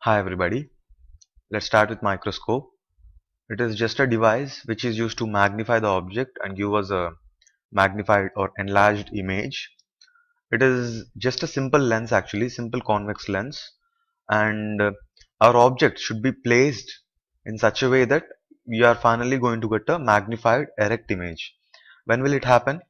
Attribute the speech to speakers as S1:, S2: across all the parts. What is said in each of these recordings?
S1: Hi everybody, let's start with microscope. It is just a device which is used to magnify the object and give us a magnified or enlarged image. It is just a simple lens actually, simple convex lens, and our object should be placed in such a way that we are finally going to get a magnified erect image. When will it happen?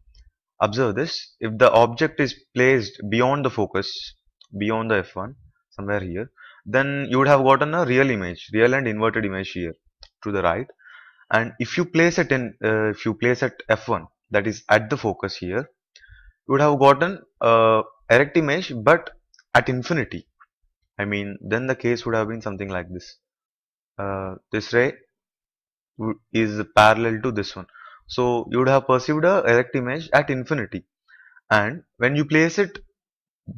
S1: Observe this. If the object is placed beyond the focus, beyond the f1, somewhere here, then you would have gotten a real image, real and inverted image here to the right. And if you place it if you place at f1, that is at the focus here, you would have gotten a erect image, but at infinity. I mean, then the case would have been something like this. This ray is parallel to this one. So you would have perceived a erect image at infinity. And when you place it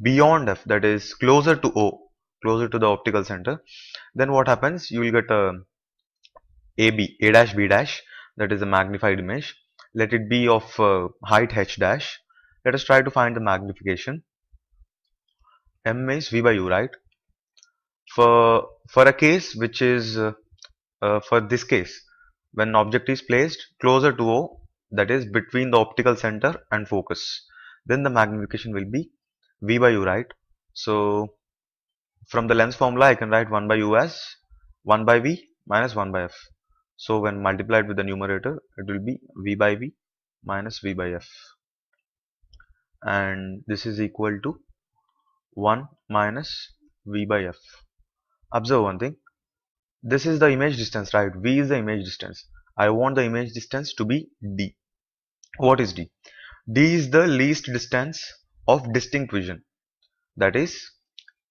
S1: beyond f, that is closer to o, closer to the optical center, then what happens? You will get a a dash b dash, that is a magnified image. Let it be of height h dash. Let us try to find the magnification. M is v by u, right? For a case which is for this case, when object is placed closer to o, that is between the optical center and focus, then the magnification will be v by u, right? So from the lens formula, I can write 1 by u as 1 by v minus 1 by f. So when multiplied with the numerator, it will be v by v minus v by f. And this is equal to 1 minus v by f. Observe one thing. This is the image distance, right? V is the image distance. I want the image distance to be d. What is d? D is the least distance of distinct vision. That is,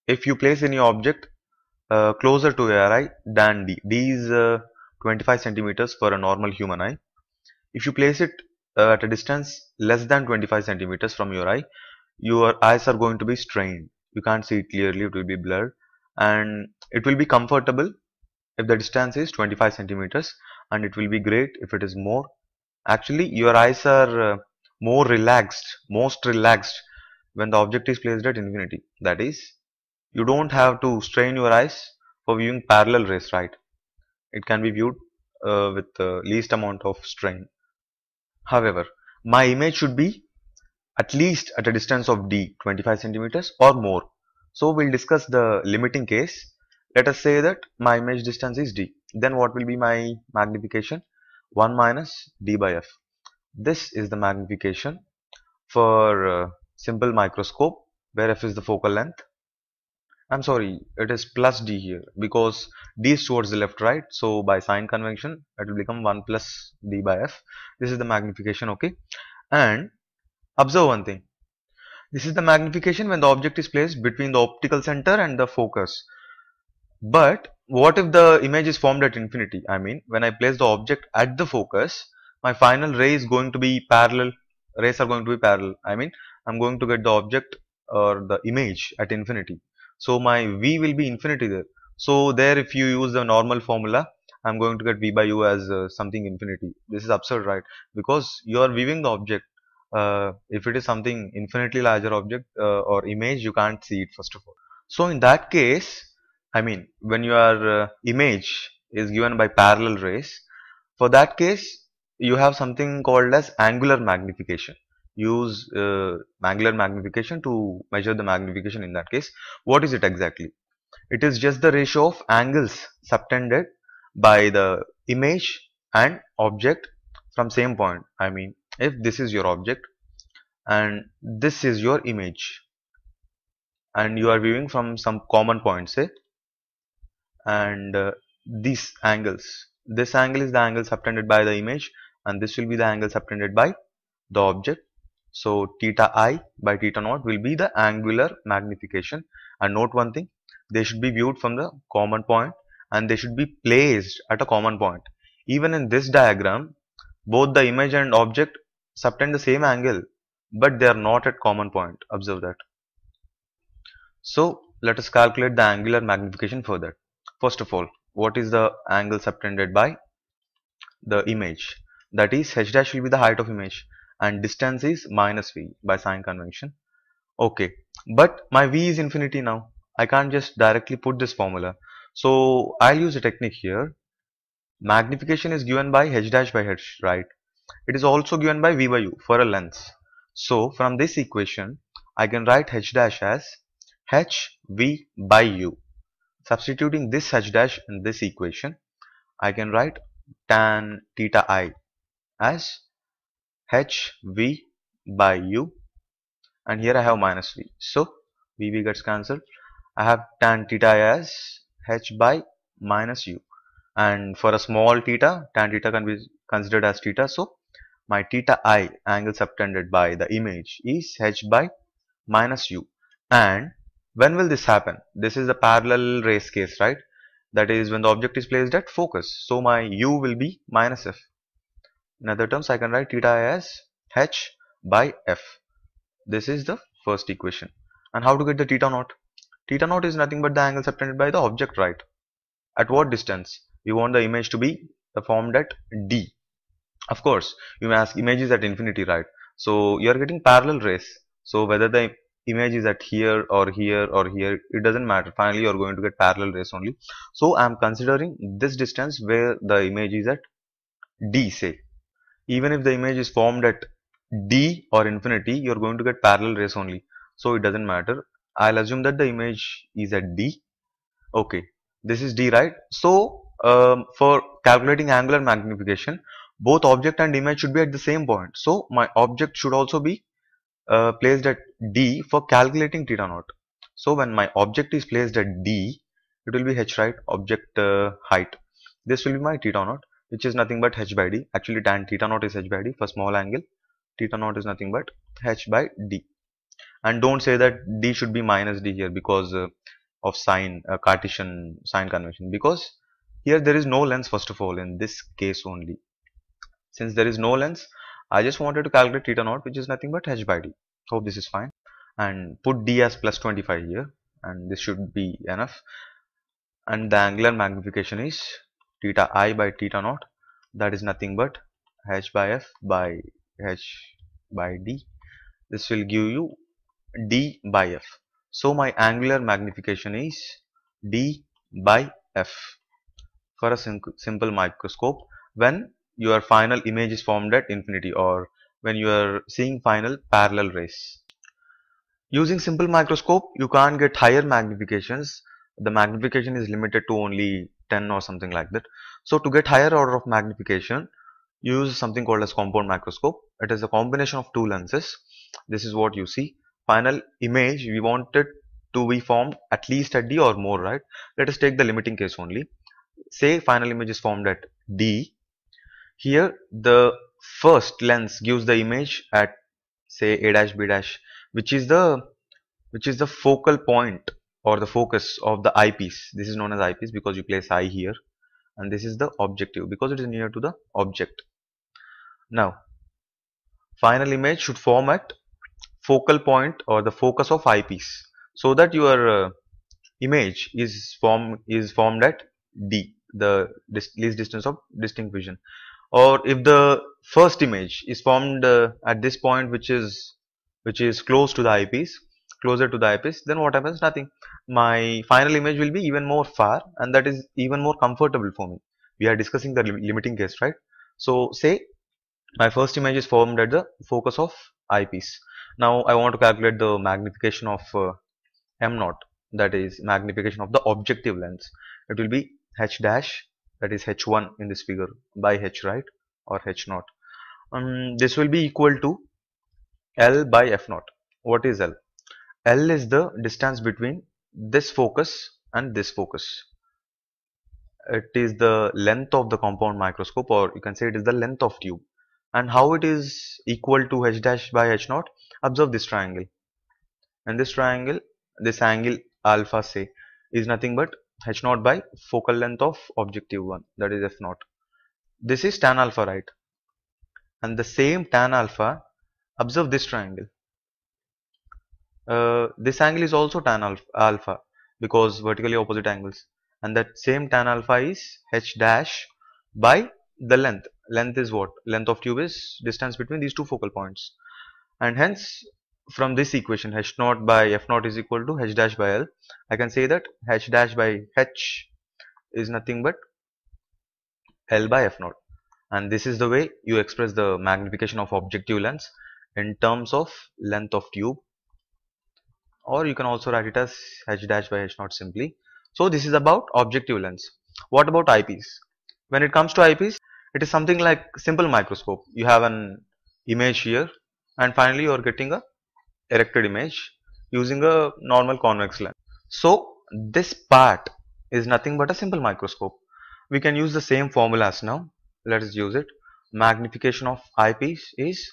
S1: if you place any object closer to your eye than d. D is 25 centimeters for a normal human eye. If you place it at a distance less than 25 centimeters from your eye, your eyes are going to be strained. You can't see it clearly, it will be blurred, and it will be comfortable if the distance is 25 centimeters, and it will be great if it is more. Actually, your eyes are more relaxed, most relaxed when the object is placed at infinity. That is, you don't have to strain your eyes for viewing parallel rays, right? It can be viewed with the least amount of strain. However, my image should be at least at a distance of d, 25 centimeters or more. So we'll discuss the limiting case. Let us say that my image distance is d. Then what will be my magnification? 1 minus d by f. This is the magnification for simple microscope, where f is the focal length. I'm sorry, it is plus d here because d is towards the left, right? So by sign convention, it will become 1 plus d by f. This is the magnification, okay? And observe one thing. This is the magnification when the object is placed between the optical center and the focus. But what if the image is formed at infinity? I mean, when I place the object at the focus, my final ray is going to be parallel. Rays are going to be parallel. I mean, I'm going to get the object or the image at infinity. So my v will be infinity there. So there, if you use the normal formula, I'm going to get v by u as something infinity. This is absurd, right? Because you are viewing the object. If it is something infinitely larger object or image, you can't see it first of all. So in that case, I mean, when your image is given by parallel rays, for that case, you have something called as angular magnification. Use angular magnification to measure the magnification in that case. What is it exactly? It is just the ratio of angles subtended by the image and object from same point. I mean, if this is your object and this is your image, and you are viewing from some common point, say, and these angles, this angle is the angle subtended by the image, and this will be the angle subtended by the object. So theta I by theta naught will be the angular magnification. And note one thing, they should be viewed from the common point and they should be placed at a common point. Even in this diagram, both the image and object subtend the same angle, but they are not at common point. Observe that. So let us calculate the angular magnification for that. First of all, what is the angle subtended by the image? That is, h dash will be the height of image and distance is minus v by sign convention. Okay, but my v is infinity now. I can't just directly put this formula. So I'll use a technique here. Magnification is given by h dash by h, right? It is also given by v by u for a length. So from this equation, I can write h dash as h v by u. Substituting this h dash in this equation, I can write tan theta I as h v by u, and here I have minus v. So v gets cancelled. I have tan theta I as h by minus u, and for a small theta, tan theta can be considered as theta. So my theta I angle subtended by the image is h by minus u. And when will this happen? This is the parallel rays case, right? That is when the object is placed at focus. So my u will be minus f. In other terms, I can write theta I as h by f. This is the first equation. And how to get the theta naught? Theta naught is nothing but the angle subtended by the object, right? At what distance? We want the image to be formed at d. Of course, you may ask, image is at infinity, right? So you are getting parallel rays. So whether the image is at here or here or here, it doesn't matter. Finally, you are going to get parallel rays only. So I am considering this distance where the image is at d, say. Even if the image is formed at d or infinity, you are going to get parallel rays only. So it doesn't matter. I'll assume that the image is at d. Okay, this is d, right? So for calculating angular magnification, both object and image should be at the same point. So my object should also be placed at d for calculating theta naught. So when my object is placed at d, it will be h, right? Object height. This will be my theta naught, which is nothing but h by d. Actually, tan theta naught is h by d for small angle. Theta naught is nothing but h by d. And don't say that d should be minus d here because of sign, Cartesian sign convention, because here there is no length first of all in this case only. Since there is no length, I just wanted to calculate theta naught, which is nothing but h by d. Hope this is fine. And put d as plus 25 here, and this should be enough. And the angular magnification is theta I by theta naught, that is nothing but h by f by h by d. This will give you d by f. So my angular magnification is d by f for a simple microscope when your final image is formed at infinity, or when you are seeing final parallel rays. Using simple microscope, you can't get higher magnifications. The magnification is limited to only 10 or something like that. So to get higher order of magnification, use something called as compound microscope. It is a combination of two lenses. This is what you see. Final image, we want it to be formed at least at d or more, right? Let us take the limiting case only. Say final image is formed at d. Here the first lens gives the image at say a dash b dash, which is the focal point or the focus of the eyepiece. This is known as eyepiece because you place eye here, and this is the objective because it is near to the object. Now final image should form at focal point or the focus of eyepiece, so that your image is formed at d, the least distance of distinct vision. Or if the first image is formed at this point, which is close to the eyepiece, closer to the eyepiece, then what happens? Nothing. My final image will be even more far, and that is even more comfortable for me. We are discussing the limiting case, right? So say my first image is formed at the focus of eyepiece. Now I want to calculate the magnification of m naught, that is magnification of the objective lens. It will be h dash, that is h1 in this figure, by h, right, or h naught. This will be equal to L by f naught. What is L? L is the distance between this focus and this focus. It is the length of the compound microscope, or you can say it is the length of tube. And how it is equal to h dash by h naught? Observe this triangle. And this triangle, this angle alpha, say, is nothing but h naught by focal length of objective one, that is f naught. This is tan alpha, right? And the same tan alpha, observe this triangle. This angle is also tan alpha because vertically opposite angles, and that same tan alpha is h dash by the length. Length is what? Length of tube is distance between these two focal points, and hence from this equation h naught by f naught is equal to h dash by L. I can say that h dash by h is nothing but L by f naught, and this is the way you express the magnification of objective lens in terms of length of tube, or you can also write it as h dash by h naught simply. So this is about objective lens. What about eyepiece? When it comes to eyepiece, it is something like simple microscope. You have an image here, and finally you are getting a erected image using a normal convex lens. So this part is nothing but a simple microscope. We can use the same formulas now. Let us use it. Magnification of eyepiece is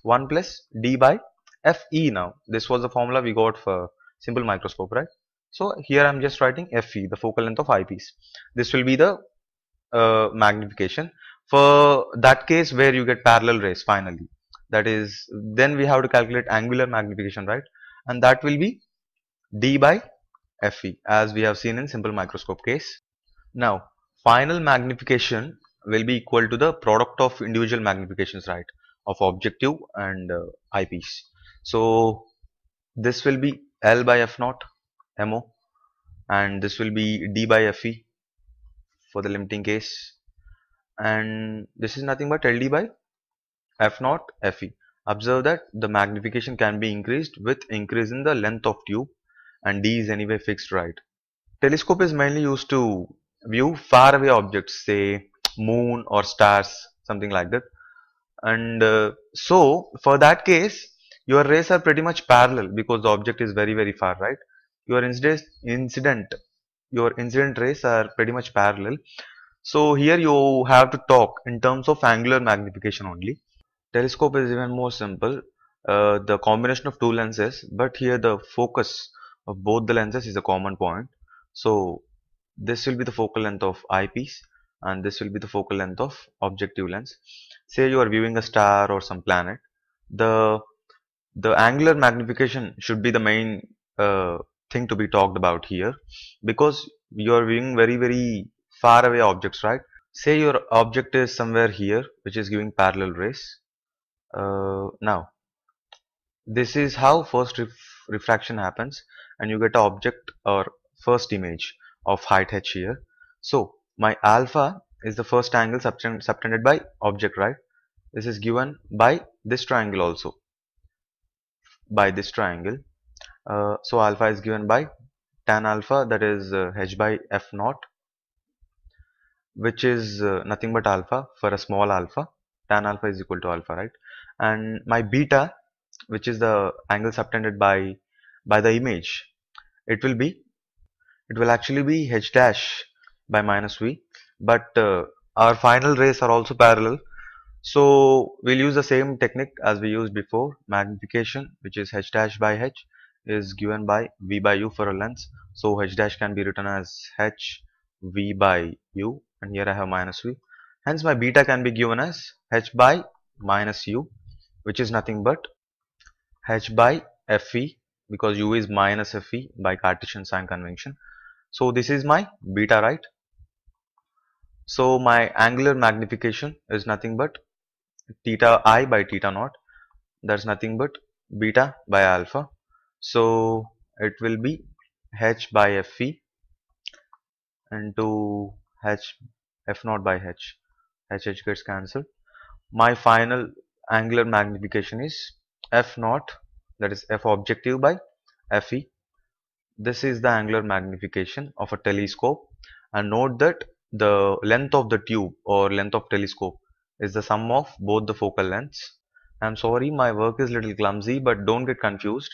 S1: 1 plus d by Fe now. This was the formula we got for simple microscope, right? So here I am just writing Fe, the focal length of eyepiece. This will be the magnification for that case where you get parallel rays finally. That is, then we have to calculate angular magnification, right? And that will be d by Fe as we have seen in simple microscope case. Now, final magnification will be equal to the product of individual magnifications, right, of objective and eyepiece. So this will be L by f naught MO, and this will be d by Fe for the limiting case, and this is nothing but LD by f naught Fe. Observe that the magnification can be increased with increase in the length of tube, and d is anyway fixed, right? Telescope is mainly used to view far away objects, say moon or stars, something like that. And so for that case, your rays are pretty much parallel because the object is very far, right? Your incident rays are pretty much parallel. So here you have to talk in terms of angular magnification only. Telescope is even more simple. The combination of two lenses, but here the focus of both the lenses is a common point. So this will be the focal length of eyepiece, and this will be the focal length of objective lens. Say you are viewing a star or some planet. The angular magnification should be the main thing to be talked about here, because you are viewing very far away objects, right? Say your object is somewhere here, which is giving parallel rays. Now this is how first refraction happens, and you get an object or first image of height h here. So my alpha is the first angle subtended by object, right? This is given by this triangle also, by this triangle. So alpha is given by tan alpha, that is h by f naught, which is nothing but alpha for a small alpha. Tan alpha is equal to alpha, right? And my beta, which is the angle subtended by the image, it will actually be h dash by minus v, but our final rays are also parallel, so we'll use the same technique as we used before. Magnification, which is h dash by h, is given by v by u for a lens, so h dash can be written as h v by u, and here I have minus v. Hence my beta can be given as h by minus u, which is nothing but h by Fe, because u is minus Fe by Cartesian sign convention. So this is my beta, right? So my angular magnification is nothing but theta I by theta naught. That's nothing but beta by alpha. So it will be h by Fe into h f naught by h. H gets cancelled. My final angular magnification is f naught, that is f objective by Fe. This is the angular magnification of a telescope, and note that the length of the tube or length of telescope is the sum of both the focal lengths. I'm sorry, my work is little clumsy, but don't get confused.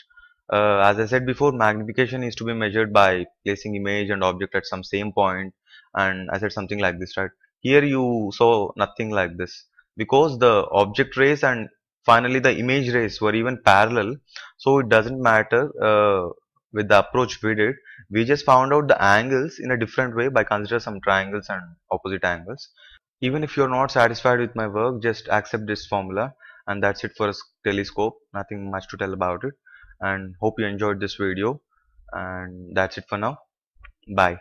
S1: As I said before, magnification is to be measured by placing image and object at some same point, and I said something like this, right? Here you saw nothing like this, because the object rays and finally the image rays were even parallel, so it doesn't matter with the approach we did. We just found out the angles in a different way by considering some triangles and opposite angles. Even if you're not satisfied with my work, just accept this formula, and that's it for a telescope. Nothing much to tell about it, and hope you enjoyed this video, and that's it for now. Bye.